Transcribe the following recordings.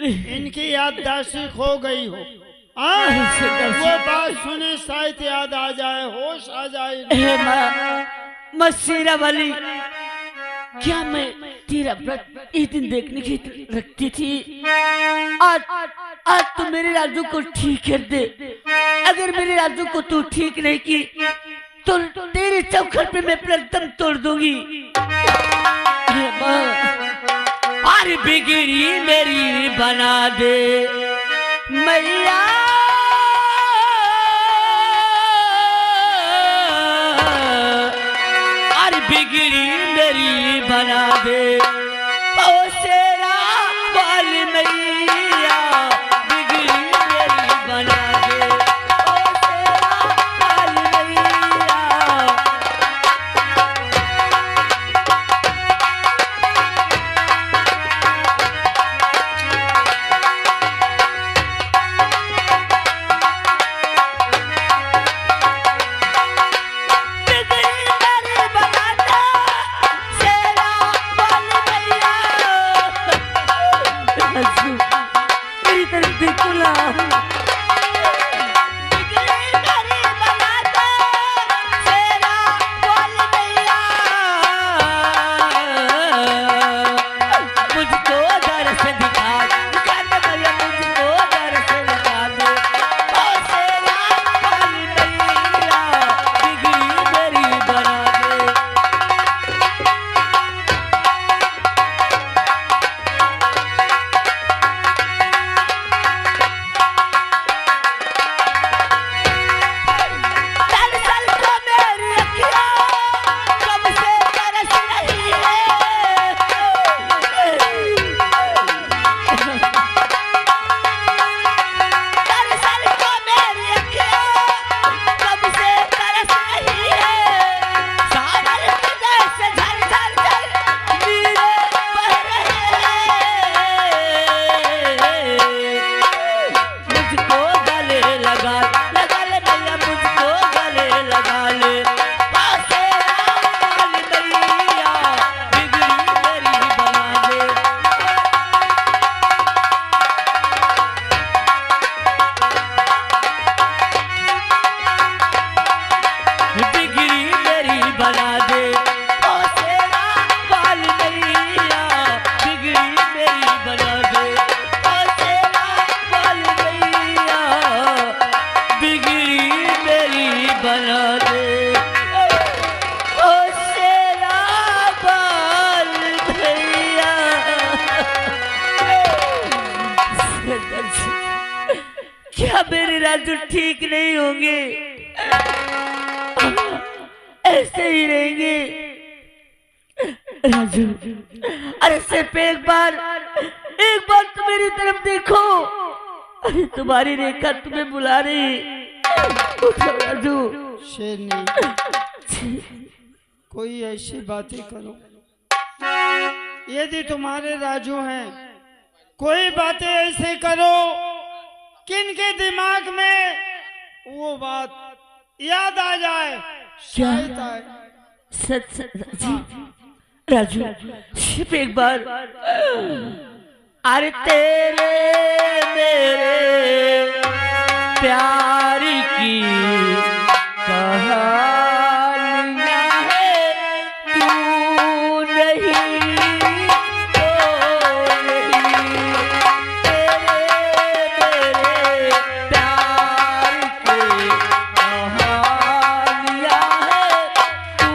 इनकी याददाश्त खो गई हो। वो बात सुने शायद याद आ जाए, होश आ जाए। मसीरा वाली, क्या मैं तेरा व्रत एक दिन देखने की रखती थी? आज आज तू मेरे राजू को ठीक कर दे। अगर मेरे राजू को तू ठीक नहीं की तो तेरे चौखट पे मैं अपना दम तोड़ दूंगी। अरे बिगड़ी मेरी बना दे मैया, अरे बिगड़ी मेरी बना दे ओ शेरा वाली मैया, बिगड़ी मेरी बना दे ओ शेरा वाली मैया। मेरी तरफ देखो ना, मुझको दर्श दिखा दे, मुझको दर्श दिखा दे ओ शेरा वाली मैया, बिगड़ी मेरी बना दे। क्या मेरे राजू ठीक नहीं होंगे? ऐसे ही रहेंगे राजू? अरे सिर्फ एक बार तो मेरी तरफ देखो। अरे तुम्हारी रेखा तुम्हें बुला रही। उठो राजू। शेरनी, कोई ऐसी बातें करो, यदि तुम्हारे राजू हैं, कोई बातें ऐसे करो किनके दिमाग में वो बात याद आ जाए, शायद आए। सच राजू, सिर्फ एक बार। अरे तेरे मेरे प्यार की कहानियां है, तू नहीं तो नहीं। तेरे मेरे प्यार की कहानियां है, तू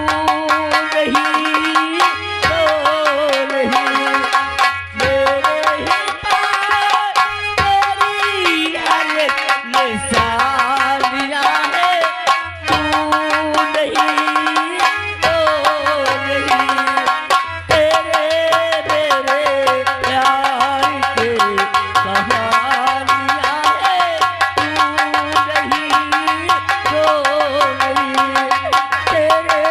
नहीं तो नहीं। मेरे ही पास तेरी हर निशानियां है, तू नहीं तो नहीं। तेरे मेरे प्यार के कहानियां है, तू नहीं तो नहीं। तेरे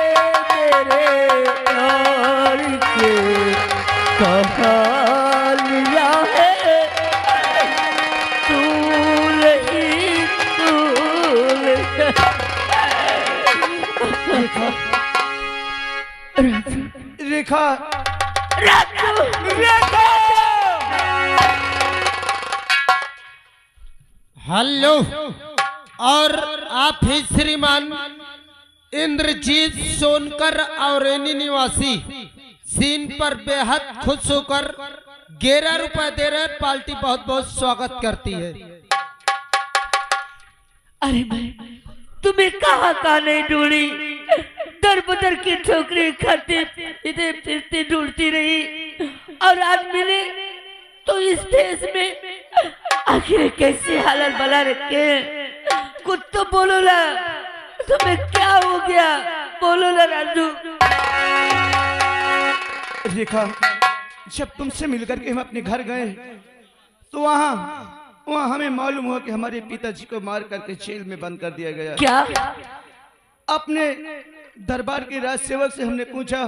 मेरे प्यार के कहानियां है, तू नहीं तू रेखा, राजू, रेखा, हेलो। और आप ही श्रीमान इंद्रजीत सोनकर और निवासी सीन पर बेहद खुश होकर 11 रुपए दे रहे। पार्टी बहुत बहुत स्वागत करती है। अरे मैं तुम्हें कहाँ कहाँ नहीं ढूंढी, दर बदर की ठोकरी खाते इधर फिरते ढूंढती रही और आज मिले तो इस देश में आखिर कैसे हालत बना रखे। कुछ तो बोलो ना, तुम्हें क्या हो गया, बोलो ना राजू। रेखा, जब तुमसे मिलकर के हम अपने घर गए तो वहाँ हमें मालूम हुआ कि हमारे पिताजी को मार करके जेल में बंद कर दिया गया। क्या? अपने दरबार के राज सेवक से हमने पूछा।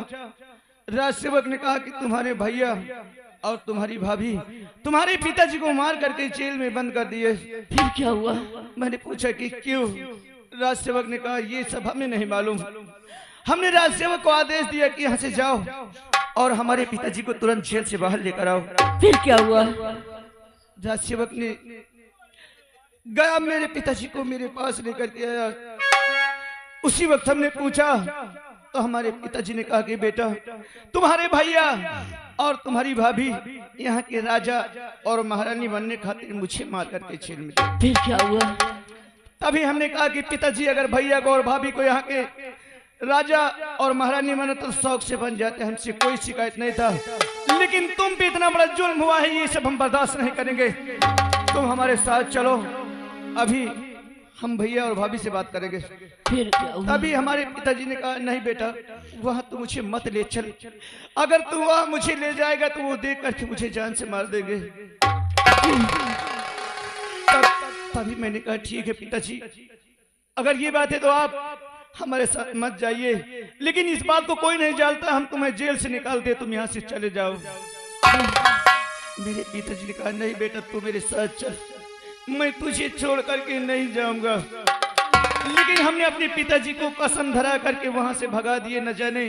राज सेवक ने कहा कि तुम्हारे भैया और तुम्हारी भाभी तुम्हारे पिताजी को मार करके जेल में बंद कर दिए। फिर क्या हुआ? मैंने पूछा कि क्यों? राज सेवक ने कहा ये सब हमें नहीं मालूम। हमने राज सेवक को आदेश दिया कि यहाँ से जाओ और हमारे पिताजी को तुरंत जेल से बाहर लेकर आओ। फिर क्या हुआ? राज सेवक ने गया, मेरे पिताजी को मेरे पास लेकर के आया। उसी वक्त हमने पूछा तो हमारे पिताजी ने कहा कि बेटा, तुम्हारे भैया और तुम्हारी भाभी यहाँ के राजा और महारानी बनने खातिर मुझे मार करके जेल में। फिर क्या हुआ? तभी हमने कहा कि पिताजी अगर भैया को और भाभी को यहाँ के राजा और महारानी बने तो शौक से बन जाते, हमसे कोई शिकायत नहीं था। लेकिन तुम पे इतना बड़ा जुल्म हुआ है, ये सब हम बर्दाश्त नहीं करेंगे। तुम हमारे साथ चलो, अभी हम भैया और भाभी से बात करेंगे। फिर क्या हुआ? तभी हमारे पिताजी ने कहा नहीं बेटा, वहां तो मुझे मत ले चल। अगर तू वहां मुझे ले जाएगा तो वो देख करके मुझे जान से मार देंगे। तभी मैंने कहा ठीक है पिताजी, अगर ये बात है तो आप हमारे साथ मत जाइए, लेकिन इस बात को कोई नहीं जानता, हम तुम्हें जेल से निकाल दे, तुम यहाँ से चले जाओ। मेरे पिताजी ने कहा नहीं बेटा, तू मेरे साथ चल, मैं तुझे छोड़ करके नहीं जाऊंगा। लेकिन हमने अपने पिताजी को कसम धरा करके वहां से भगा दिए। न जाने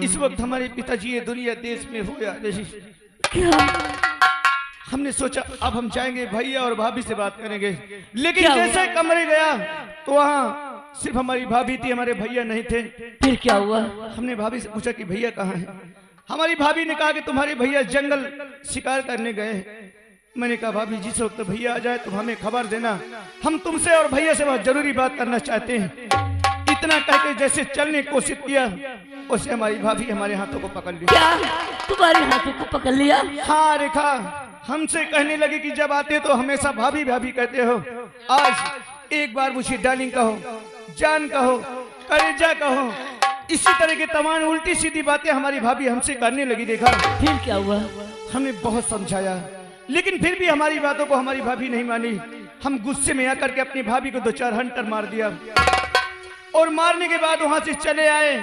इस वक्त हमारे पिताजी ये दुनिया देश में हो या नहीं। हमने सोचा अब हम जाएंगे भैया और भाभी से बात करेंगे। लेकिन जैसे कमरे गया तो वहाँ सिर्फ हमारी भाभी थी, हमारे भैया नहीं थे। फिर क्या हुआ? हमने भाभी से पूछा कि भैया कहाँ हैं? हमारी भाभी ने कहा कि तुम्हारे भैया जंगल शिकार करने गए। मैंने कहा भाभी जिस वक्त भैया आ जाए तो हमें खबर देना, हम तुमसे और भैया से बहुत जरूरी बात करना चाहते हैं। इतना कहकर जैसे चलने की कोशिश किया, उसे हमारी भाभी हमारे हाथों को पकड़ लिया। क्या तुम्हारे हाथों को पकड़ लिया? हाँ रेखा, हमसे कहने लगी कि जब आते तो हमेशा भाभी भाभी कहते हो, आज एक बार मुझे डार्लिंग कहो, जान कहो, कलेजा कहो। इसी तरह के तमाम उल्टी सीधी बातें हमारी भाभी हमसे करने लगी। देखा फिर क्या हुआ? हमने बहुत समझाया, लेकिन फिर भी हमारी बातों को हमारी भाभी नहीं मानी। हम गुस्से में आकर के अपनी भाभी को 2-4 हंटर मार दिया और मारने के बाद वहां से चले आए।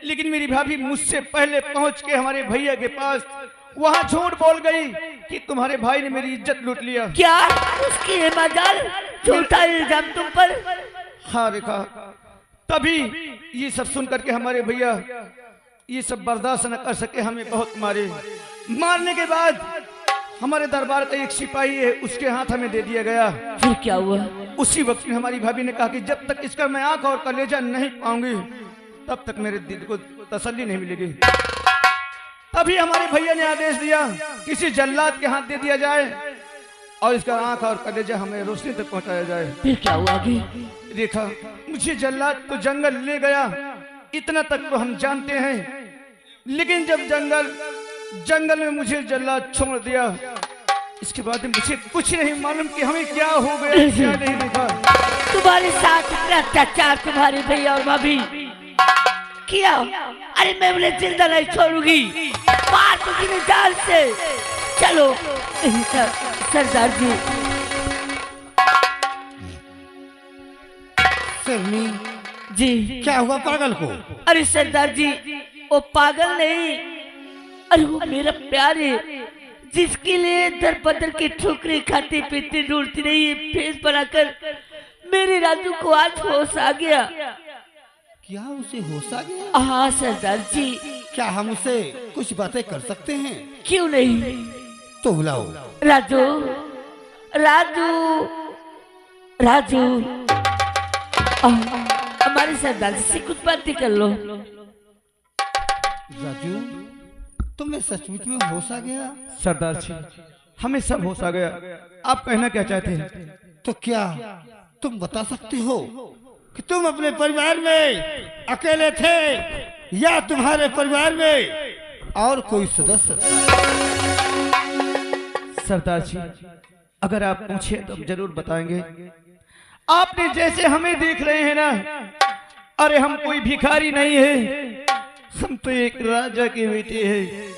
लेकिन मेरी भाभी मुझसे पहले पहुंच के हमारे भैया के पास वहां झूठ बोल गई कि तुम्हारे भाई ने मेरी इज्जत लूट लिया। क्या? उसकी मजाल, झूठा इल्जाम तुम पर? हाँ रेखा, तभी ये सब सुन करके हमारे भैया ये सब बर्दाश्त न कर सके, हमें बहुत मारे। मारने के बाद हमारे दरबार का एक सिपाही है, उसके हाथ हमें दे दिया गया। फिर क्या हुआ? उसी वक्त में हमारी भाभी ने कहा कि जब तक इसका मैं आंख और कलेजा नहीं पाऊंगी तब तक मेरे दिल को तसल्ली नहीं मिलेगी। तभी हमारे भैया ने आदेश दिया किसी जल्लाद के हाथ दे दिया जाए और इसका आंख और कलेजा हमें रोशनी तक पहुंचाया जाए। फिर क्या हुआ आगे? देखा, मुझे जल्लाद तो जंगल ले गया, इतना तक तो हम जानते हैं। लेकिन जब जंगल में मुझे जल्लाद छोड़ दिया, इसके बाद मुझे कुछ नहीं मालूम कि हमें क्या हो गया, क्या नहीं। देखा तुम्हारे साथ अत्याचार तुम्हारे भैया और भाभी किया। अरे मैं उन्हें जिंदा नहीं छोड़ूंगी, मार दूंगी जान से। चलो सरदार जी। जी क्या हुआ पागल को? अरे सरदार जी, वो पागल नहीं, अरे वो मेरा प्यार है, जिसके लिए दर बदर की ठोकरें खाते पीते ढूंढती रही है, फेस बनाकर मेरे राजू को आज होश आ गया। क्या उसे होश आ गया? हाँ सरदार जी। क्या हम उसे कुछ बातें कर सकते हैं? क्यों नहीं, तो बुलाओ। राजू, राजू, राजू हमारे सरदार से कुछ बातें कर लो। राजू, तुम्हें सचमुच में होश आ गया? सरदार जी, हमें सब होश आ गया। आप कहना क्या चाहते हैं? तो क्या तुम बता सकते हो कि तुम अपने परिवार में अकेले थे या तुम्हारे परिवार में और कोई सदस्य? सरदार जी, अगर आप पूछे तो हम जरूर बताएंगे। आपने जैसे हमें देख रहे हैं ना, अरे हम कोई भिखारी नहीं है, हम तो एक राजा के बेटे हैं।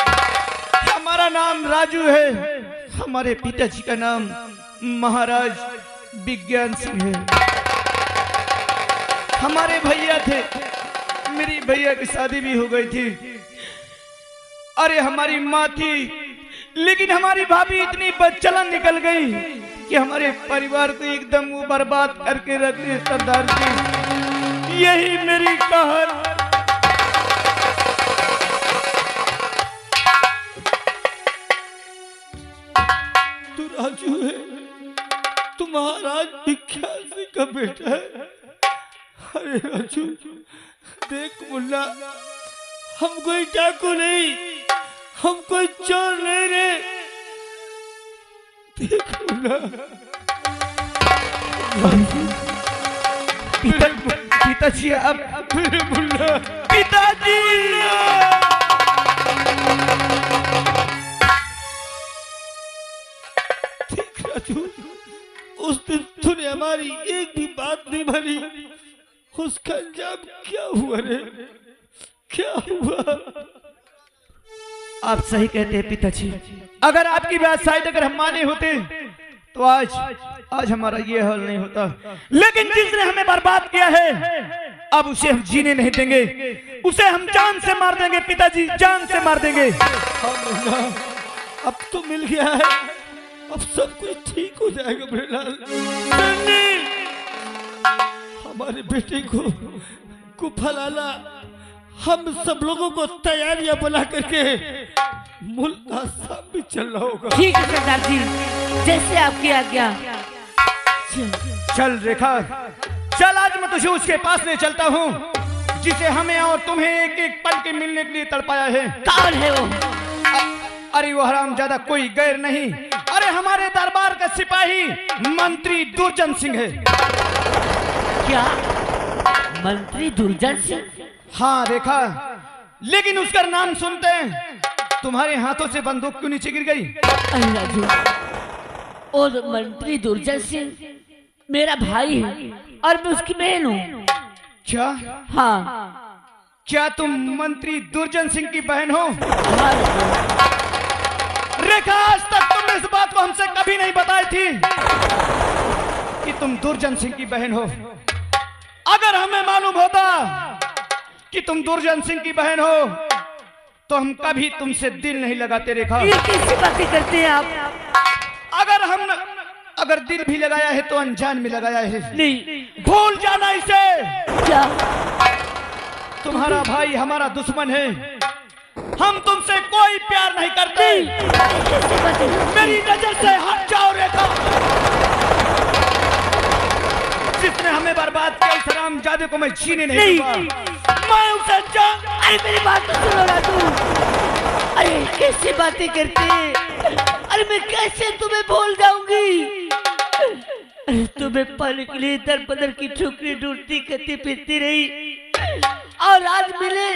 हमारा नाम राजू है, हमारे पिताजी का नाम महाराज विज्ञान सिंह है। हमारे भैया थे, मेरी भैया की शादी भी हो गई थी। अरे हमारी माँ थी, लेकिन हमारी भाभी इतनी बदचलन निकल गई कि हमारे परिवार को एकदम वो बर्बाद करके रख दी। सरदार जी, यही मेरी कहानी। तू राजू है, तू महाराज विज्ञान सिंह का बेटा है। अरे राजू, देख मुन्ना, हम कोई डाकू नहीं, हम कोई चोर नहीं रे। देख मुन्ना, पिताजी, आप मेरे मुन्ना, पिताजी। देख राजू, उस दिन तूने हमारी एक भी बात नहीं मानी, उसका अंजाम क्या हुआ रे, क्या हुआ? आप सही कहते हैं पिताजी। अगर आपकी बात शायद अगर हम माने होते तो आज हमारा ये हाल नहीं होता। लेकिन जिसने हमें बर्बाद किया है, अब उसे हम जीने नहीं देंगे, उसे हम जान से मार देंगे पिताजी, जान से मार देंगे। अब तो मिल गया है, अब सब कुछ ठीक हो जाएगा मेरे लाल। हमारे बेटे को फलाना, हम सब लोगों को तैयारियां बना करके मुल्क का सामने चलना होगा। ठीक है सरदार जी, जैसे आपकी आज्ञा। चल रेखा, चल आज मैं तुझे उसके पास ले चलता हूँ जिसे हमें और तुम्हें एक एक पल के मिलने के लिए तड़पाया है। कौन है वो? अरे वो हरामजादा कोई गैर नहीं, अरे हमारे दरबार का सिपाही मंत्री दुर्जन सिंह है। क्या मंत्री दुर्जन सिंह? हाँ रेखा, लेकिन उसका नाम सुनते हैं तुम्हारे हाथों से बंदूक क्यों नीचे गिर गई? अरे राजू, और मंत्री दुर्जन सिंह मेरा भाई है और मैं उसकी बहन हूँ। क्या? हाँ। क्या तुम मंत्री दुर्जन सिंह की बहन हो? हाँ। रेखा, आज तक तुमने इस बात को हमसे कभी नहीं बताई थी कि तुम दुर्जन सिंह की बहन हो। अगर हमें मालूम होता कि तुम दुर्जन सिंह की बहन हो तो हम कभी तुमसे दिल नहीं लगाते। रेखा, ये कैसी बातें करते हैं आप? अगर दिल भी लगाया है तो अनजान में लगाया है। नहीं, भूल जाना इसे। क्या? तुम्हारा भाई हमारा दुश्मन है, हम तुमसे कोई प्यार नहीं करते। मेरी नजर से हट जाओ रेखा। जिसने हमें बर्बाद किया, इस हरामजादे को मैं जीने नहीं दूंगा। मैं उसे अरे मेरी बात तो सुनो राजू। अरे कैसी बातें करते हैं? अरे मैं कैसे तुम्हें भूल जाऊंगी? अरे तुम्हें पाने के लिए दर बदर की ठोकरी ढूंढती करती फिरती रही, और आज मिले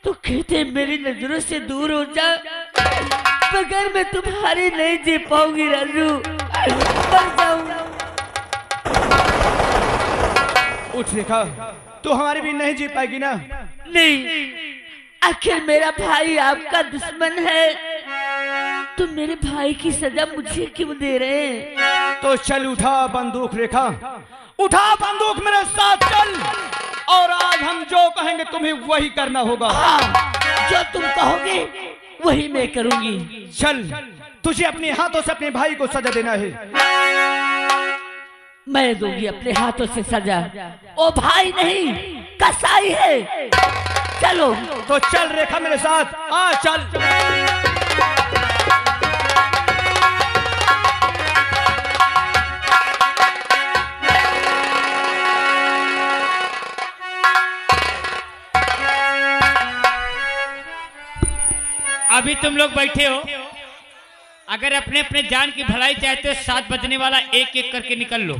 तो कहते मेरी नजरों से दूर हो जा। बगैर मैं तुम्हारी नहीं जी पाऊंगी राजू, मर जाऊंगा। उठ रेखा, तू हमारी भी नहीं जी पाएगी ना? नहीं, आखिर मेरा भाई आपका दुश्मन है, तो मेरे भाई की सजा मुझे क्यों दे रहे हैं? तो चल उठा बंदूक रेखा, उठा बंदूक मेरे साथ चल, और आज हम जो कहेंगे तुम्हें वही करना होगा। हाँ, जो तुम कहोगे वही मैं करूंगी। चल, तुझे अपने हाथों से अपने भाई को सजा देना है। मैं दूंगी अपने हाथों से सजा। ओ भाई नहीं, कसाई है। चलो तो चल रेखा मेरे साथ, आ चल। तुम लोग बैठे हो, अगर अपने अपने जान की भलाई चाहते हो 7 बजने वाला एक एक करके निकल लो,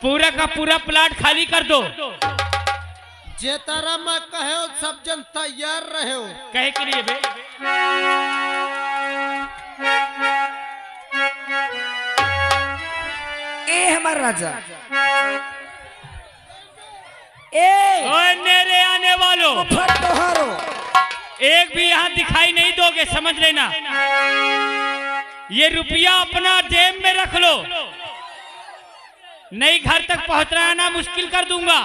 पूरा का पूरा प्लाट खाली कर दो। जे तारा मैं कहे हो सब जन तैयार रहे हो। कहे के लिए बे ए हमारा राजा, ए ओए मेरे आने वालों, फट तोहारो एक भी यहाँ दिखाई नहीं दोगे, समझ लेना। ये रुपया अपना जेब में रख लो, नहीं घर तक पहुंचना मुश्किल कर दूंगा।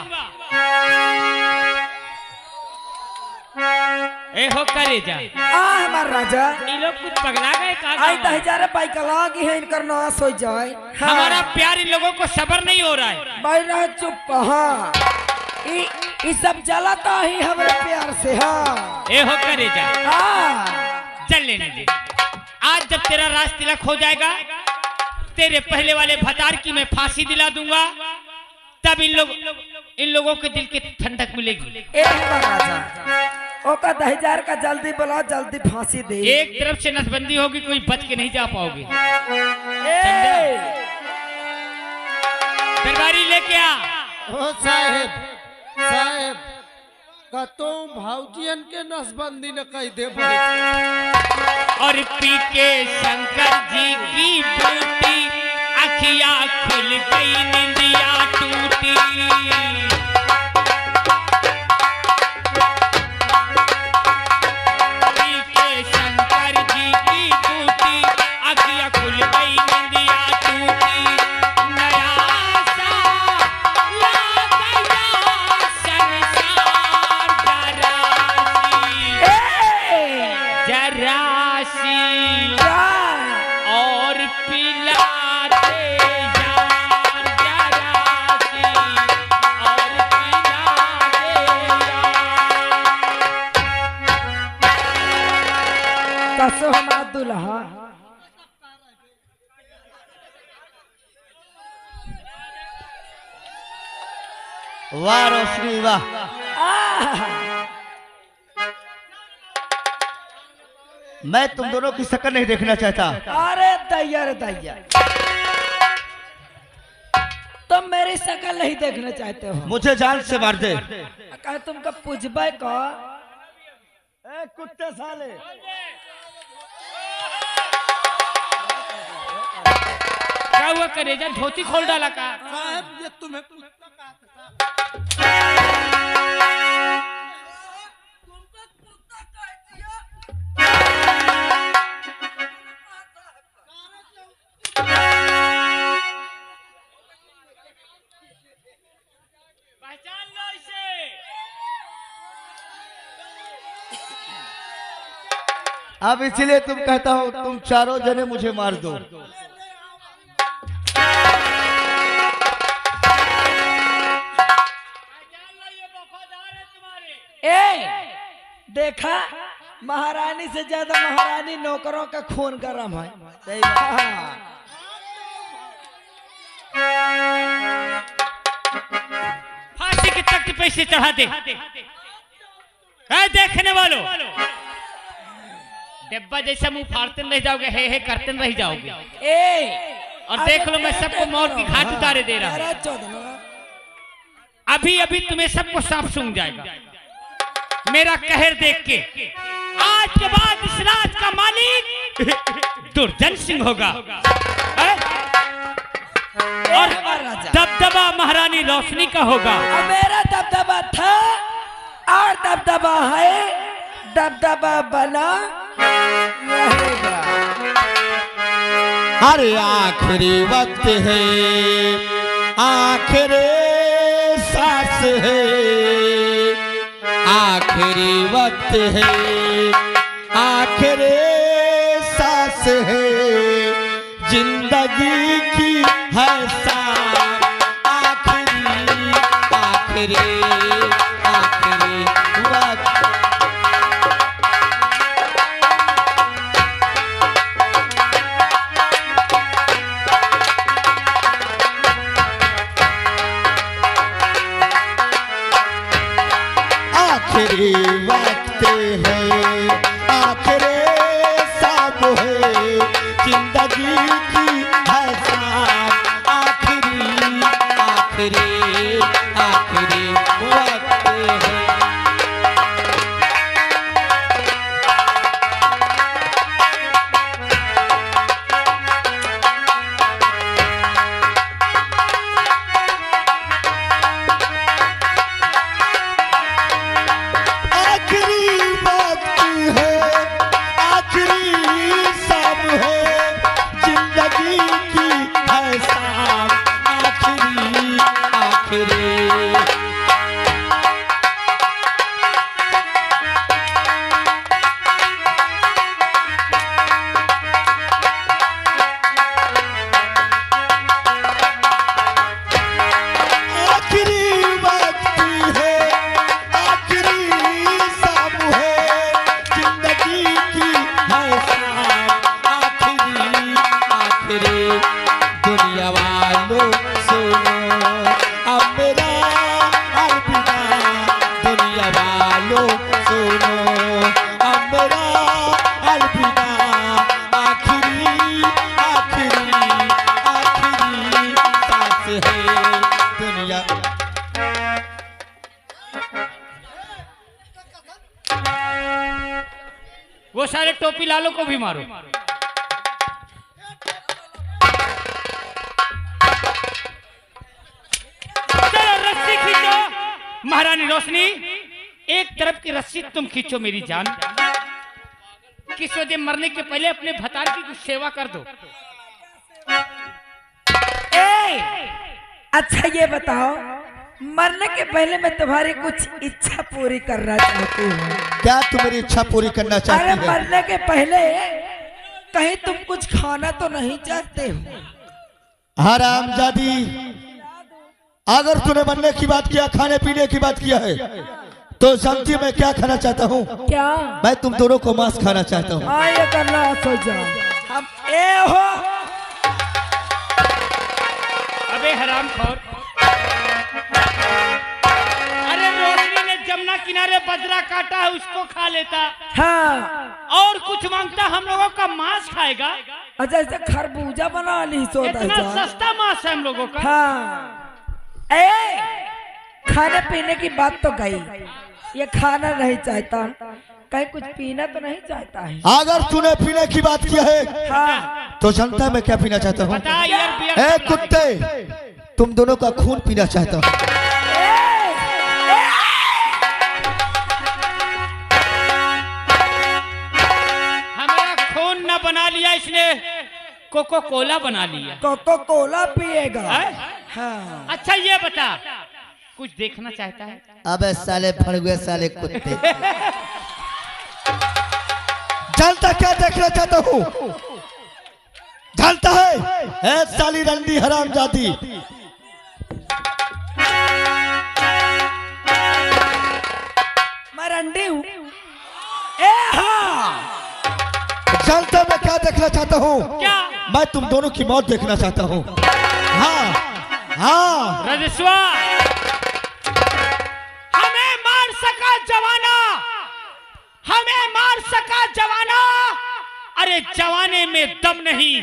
ए हो करे जा, आ हमार राजा ये लोग कुछ पगला गए का? आई 10,000 बाइक लागी है, इनकर नाश हो जाए। हाँ। हमारा प्यार इन लोगों को सबर नहीं हो रहा है। भाई रह चुप। हाँ ई सब जलाता ही हमारे प्यार से। हाँ ए हो करे जा, हाँ चल लेने दे। आज जब तेरा राज तिलक हो जाएगा, तेरे पहले वाले भतार की मैं फांसी दिला दूंगा, तब इन लोगों के दिल की ठंडक मिलेगी। ए हमार राजा, ओका 10,000 का जल्दी बुलाओ, जल्दी फांसी दे। एक तरफ से नसबंदी होगी, कोई बच के नहीं जा पाओगे। ए दरबारी लेके आ। ओ साहेब साहेब कतो भाउजियन के नसबंदी न कह दे और पी के शंकर जी की बूटी, अखियां खुल गई, निंदिया टूटी। पी के शंकर जी की बूटी, अखियां खुल गई, निंदिया टूटी। नया सा ला गया संसार जरासी और पिला दे यार जरासी और पिला दे यार। कसो हमारा दुल्हा। वाह रोशनी वाह। मैं तुम दोनों की शक्ल नहीं देखना चाहता। अरे दैया रे दैया, तुम मेरी शक्ल नहीं देखना चाहते हो। मुझे जान से मार दे। कहा तुमका पूछबे का? ए कुत्ते साले, क्या हुआ करेजा, धोती खोल डाला का? साहब ये तुम्हें पहचान लो इसे। अब इसलिए तुम कहता हो तुम चारों जने मुझे मार दो। ए देखा, महारानी से ज्यादा महारानी नौकरों का खून गरम है। हाँ। फांसी के तख्त पे इसे चढ़ा दे। देखने वालों, डिब्बा जैसा मुंह फाड़ते रह जाओगे, हे करते रह जाओगे। ए और देख लो, मैं सबको मौत की घाट उतारे दे रहा हूं। अरे चौदह अभी अभी तुम्हें सबको साफ सूंघ जाएगा मेरा कहर देख के। आज के बाद इस राज का मालिक दुर्जन सिंह होगा, और दबदबा महारानी रोशनी का होगा। अब मेरा दबदबा था और दबदबा है, दबदबा बना रहेगा। अरे आखिरी वक्त है, आखिरी सांस है, आखिरी वक्त है, आखिरी सांस है, जिंदगी की है सांस, आखिरी आखिरी आखिरी वक्त। आखिरी वक्त है, आखिरी जिंदगी की है शाम, आखिरी आखिरी आखिरी वक्त है। वो सारे टोपी लालों को भी मारो। चलो रस्सी खींचो। महारानी रोशनी, एक तरफ की रस्सी तुम खींचो मेरी जान। किस वजह मरने के पहले अपने भतार की कुछ सेवा कर दो। अच्छा ये बताओ, मरने के पहले मैं तुम्हारी कुछ इच्छा पूरी करना चाहती हूँ। क्या तुम मेरी इच्छा पूरी करना अरे चाहती है? मरने के पहले कहीं तुम कुछ खाना तो नहीं चाहते हो? हरामजादी, अगर तूने मरने की बात किया, खाने पीने की बात किया है, तो जानती मैं क्या खाना चाहता हूँ? क्या? मैं तुम दोनों को मांस खाना चाहता हूँ। हाँ ये करना सोच हम ए हो। अबे हरामखोर, अरे रोशनी ने जमुना किनारे बजरा काटा है, उसको खा लेता। हाँ और कुछ मांगता, हम लोगों का मांस खाएगा। अच्छा ऐसे खरबूजा बना ली सोता इतना सस्ता मांस है हम लोगों का। हाँ ए खाने पीने की बात तो गई, ये खाना नहीं चाहता, कहीं कुछ पीना तो नहीं चाहता है? अगर तूने पीने की बात किया है, हाँ तो जानता है मैं क्या पीना चाहता हूँ? बता यार, बियर ए कुत्ते, तुम दोनों का खून पीना चाहता हूँ। हमारा खून न बना लिया इसने, कोको कोला बना लिया। कोको कोला पिएगा? है? हाँ अच्छा ये बता, कुछ देखना चाहता है? अबे साले भड़ुए साले कुत्ते, जानता क्या देखना चाहता हूँ? जानता है? ए साली रंडी हरामजादी, मैं रंडी हूँ। ए हाँ जानता मैं क्या देखना चाहता हूँ? क्या? मैं तुम दोनों की मौत देखना चाहता हूँ। हाँ हाँ, रजस्वा, हमें मार सका जवाना, हमें मार सका जवाना। अरे जवाने में दम नहीं,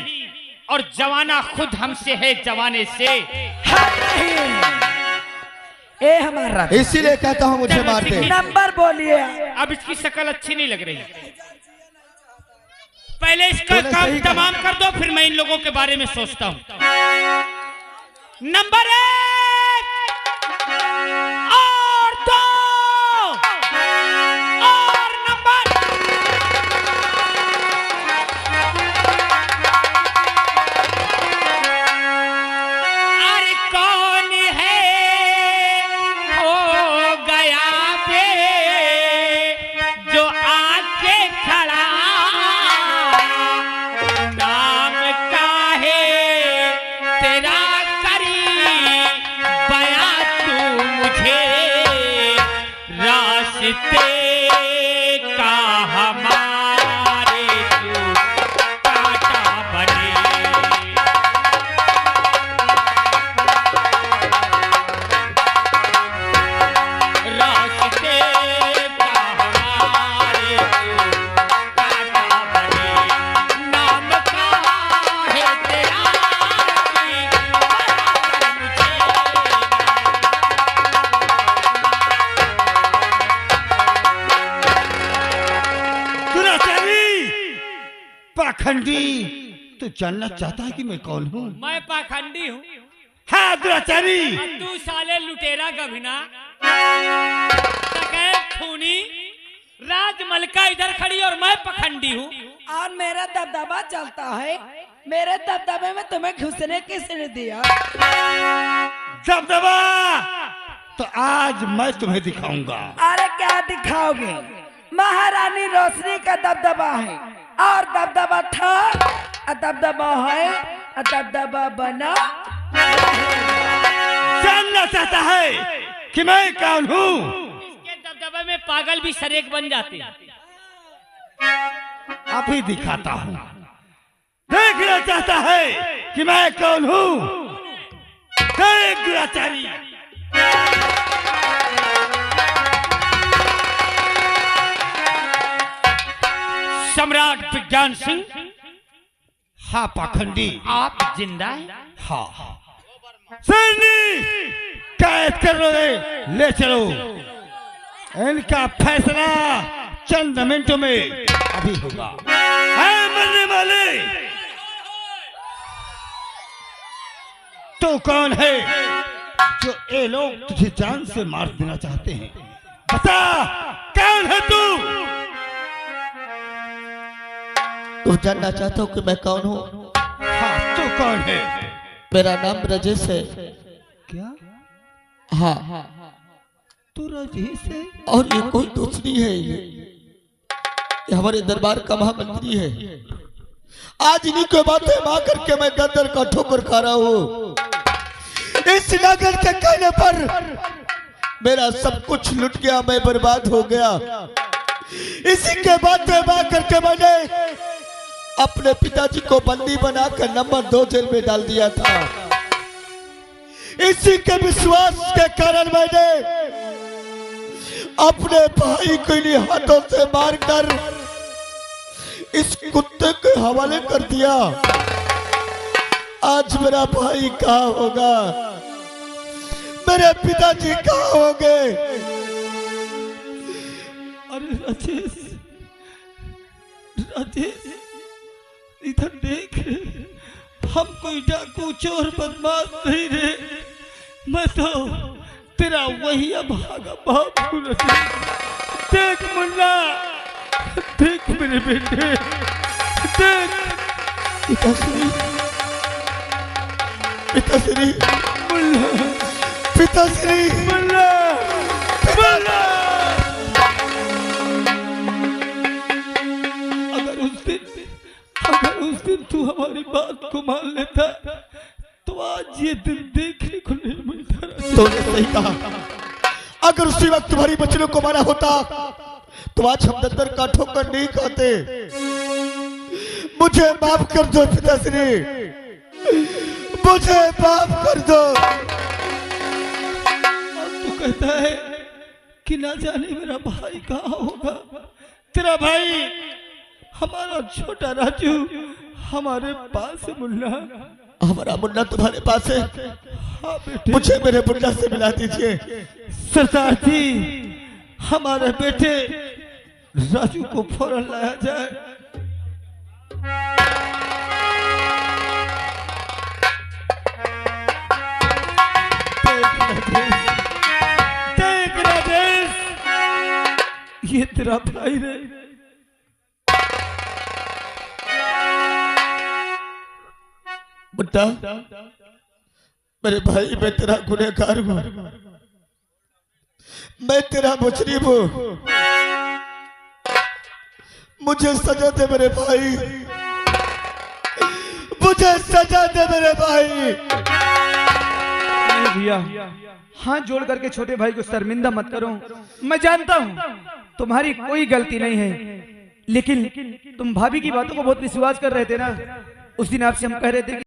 और जवाना खुद हमसे है जवाने से। ए हमारा इसीलिए कहता हूँ मुझे मार दे। नंबर बोलिए। अब इसकी शक्ल अच्छी नहीं लग रही, पहले इसका तूने काम सही कहा। तमाम कर दो, फिर मैं इन लोगों के बारे में सोचता हूँ। नंबर 1 और 2 और नंबर अरे कौन है हो गया बे जो आके खड़ा, नाम का है तेरा करी बया तू मुझे, रास्ते का हमारे तू कांटा बने। रास्ते का हमारे तू कांटा बने, नाम का तू जानना चाहता है कि मैं कौन हूँ? मैं पाखंडी हूँ। हाँ दुराचारी। तू साले लुटेरा गभिना, डकैत, खूनी, राजमलका इधर खड़ी और मैं पखंडी हूँ। और मेरा दबदबा चलता है, मेरे दबदबे में तुम्हें घुसने किसने दिया? दबदबा तो आज मैं तुम्हें दिखाऊंगा। अरे क्या दिखाओगे? महारानी रोशनी का दबदबा है, और दबदबा था, दबदबा है, दबदबा बना। जानना चाहता है कि मैं कौन हूँ? इसके दबदबे में पागल भी सरेक बन जाते हैं। अभी दिखाता हूँ। देखना चाहता है कि मैं कौन हूँ? देख दुराचारी। सम्राट विज्ञान सिंह, हाँ पाखंडी, आप जिंदा हैं? हाँ। सैनी कैद कर ले चलो। इनका फैसला चंद मिनटों में अभी होगा। है मरने वाले तो कौन है जो ये लोग तुझे जान से मार देना चाहते हैं? बता कौन है तू? तुम जानना चाहते हो कि मैं कौन हूँ? हाँ तू कौन है? मेरा नाम राजेश है। क्या? हाँ, तू राजेश है? और ये कोई दूसरी है, ये हमारे दरबार का महामंत्री है। आज इन्हीं को बातें मां करके मैं गदर का ठोकर खा रहा हूँ। इस नगर के कहने पर मेरा सब कुछ लुट गया, मैं बर्बाद हो गया। इसी के बातें मां करके मैंने अपने पिताजी को बंदी बनाकर नंबर 2 जेल में डाल दिया था। इसी के विश्वास के कारण मैंने अपने भाई को इन्हीं हाथों से मारकर इस कुत्ते के हवाले कर दिया। आज मेरा भाई कहाँ होगा? मेरे पिताजी कहाँ होंगे? अरे राजेश, राजेश इधर देख, हम कोई डाकू चोर बदमाश नहीं रे। मैं तो तेरा वही अभागा बाप हूँ। देख मुन्ना, देख मेरे बेटे, देख। पिताश्री, पिताश्री, मुन्ना, पिताश्री, मुन्ना, मुन्ना। अगर उस दिन तू हमारी बात को मान लेता तो आज ये दिन देखने को नहीं मिलता। तूने सही कहा। अगर उसी वक्त तुम्हारी बच्चों को मारा होता तो आज हम दंदर का ठोकर नहीं खाते। मुझे माफ कर दो पिताश्री, मुझे माफ कर दो। अब तू कहता है कि ना जाने मेरा भाई कहाँ होगा। तेरा भाई हमारा छोटा राजू हमारे पास है। मुन्ना, हमारा मुन्ना तुम्हारे पास है? हाँ बेटे। मुझे मेरे मुन्ना से मिला दीजिए। सरदार जी, हमारे बेटे राजू को फौरन लाया जाए। देख राजेश, ये तेरा भाई रे। मुन्ना, मेरे भाई, मैं तेरा गुनहगार हूँ, मैं तेरा मुजरिम हूँ। मुझे सजा दे मेरे भाई, मुझे सजा दे मेरे भाई। नहीं भैया, हाथ जोड़ करके छोटे भाई को शर्मिंदा मत करो। मैं जानता हूँ तुम्हारी कोई गलती नहीं है, लेकिन तुम भाभी की बातों को बहुत विश्वास कर रहे थे ना। उस दिन आपसे हम कह रहे थे कि